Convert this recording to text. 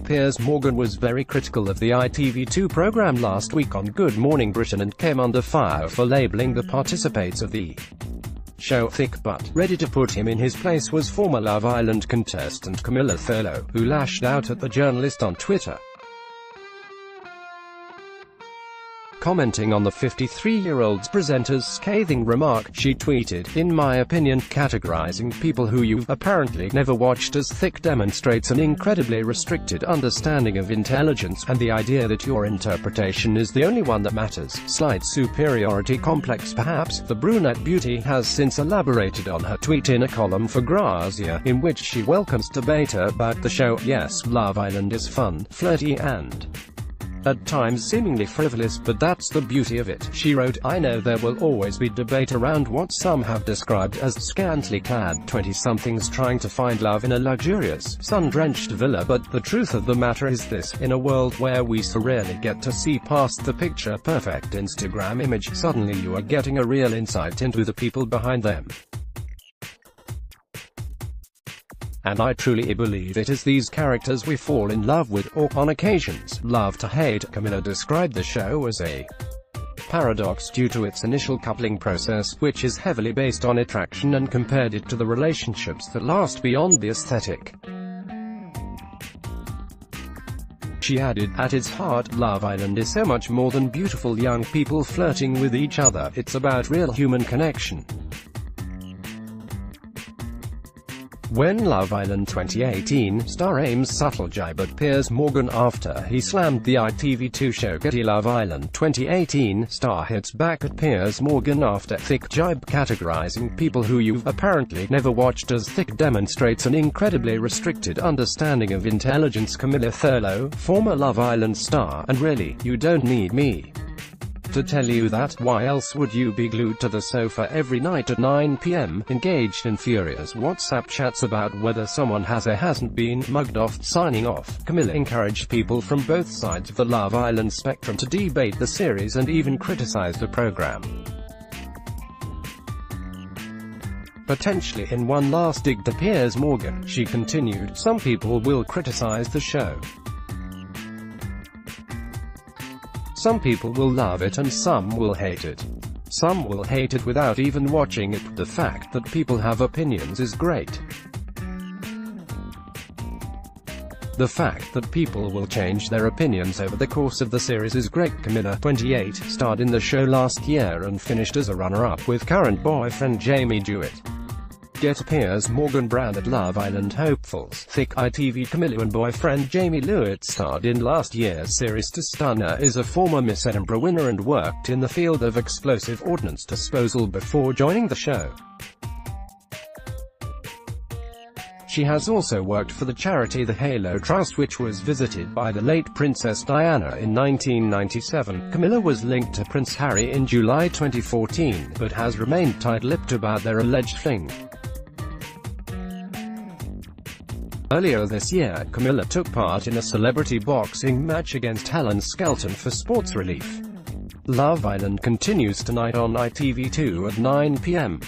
Piers Morgan was very critical of the ITV2 programme last week on Good Morning Britain and came under fire for labelling the participants of the show thick butt. Ready to put him in his place was former Love Island contestant Camilla Thurlow, who lashed out at the journalist on Twitter. Commenting on the 53-year-old presenter's scathing remark, she tweeted, "In my opinion, categorizing people who you've apparently never watched as thick demonstrates an incredibly restricted understanding of intelligence, and the idea that your interpretation is the only one that matters. Slight superiority complex perhaps." The brunette beauty has since elaborated on her tweet in a column for Grazia, in which she welcomes debate about the show. "Yes, Love Island is fun, flirty and at times seemingly frivolous, but that's the beauty of it," she wrote. "I know there will always be debate around what some have described as scantily clad 20-somethings trying to find love in a luxurious, sun-drenched villa, but the truth of the matter is this: in a world where we so rarely get to see past the picture-perfect Instagram image, suddenly you are getting a real insight into the people behind them. And I truly believe it is these characters we fall in love with, or, on occasions, love to hate." Camilla described the show as a paradox due to its initial coupling process, which is heavily based on attraction, and compared it to the relationships that last beyond the aesthetic. She added, "At its heart, Love Island is so much more than beautiful young people flirting with each other. It's about real human connection." When Love Island 2018 star aims subtle jibe at Piers Morgan after he slammed the ITV2 show Getty, Love Island 2018 star hits back at Piers Morgan after thick jibe. Categorizing people who you've apparently never watched as thick demonstrates an incredibly restricted understanding of intelligence. Camilla Thurlow, former Love Island star, "And really, you don't need me to tell you that. Why else would you be glued to the sofa every night at 9 p.m, engaged in furious WhatsApp chats about whether someone has or hasn't been mugged off?" Signing off, Camilla encouraged people from both sides of the Love Island spectrum to debate the series and even criticize the program. Potentially in one last dig to Piers Morgan, she continued, "Some people will criticize the show. Some people will love it and some will hate it. Some will hate it without even watching it. The fact that people have opinions is great. The fact that people will change their opinions over the course of the series is great." Camilla, 28, starred in the show last year and finished as a runner-up with current boyfriend Jamie Dewitt. Get Piers Morgan branded Love Island hopefuls thick. ITV Camilla and boyfriend Jamie Dewitt starred in last year's series. To Stunner is a former Miss Edinburgh winner and worked in the field of explosive ordnance disposal before joining the show. She has also worked for the charity the Halo Trust, which was visited by the late Princess Diana in 1997. Camilla was linked to Prince Harry in July 2014, but has remained tight-lipped about their alleged fling. Earlier this year, Camilla took part in a celebrity boxing match against Helen Skelton for Sports Relief. Love Island continues tonight on ITV2 at 9 p.m.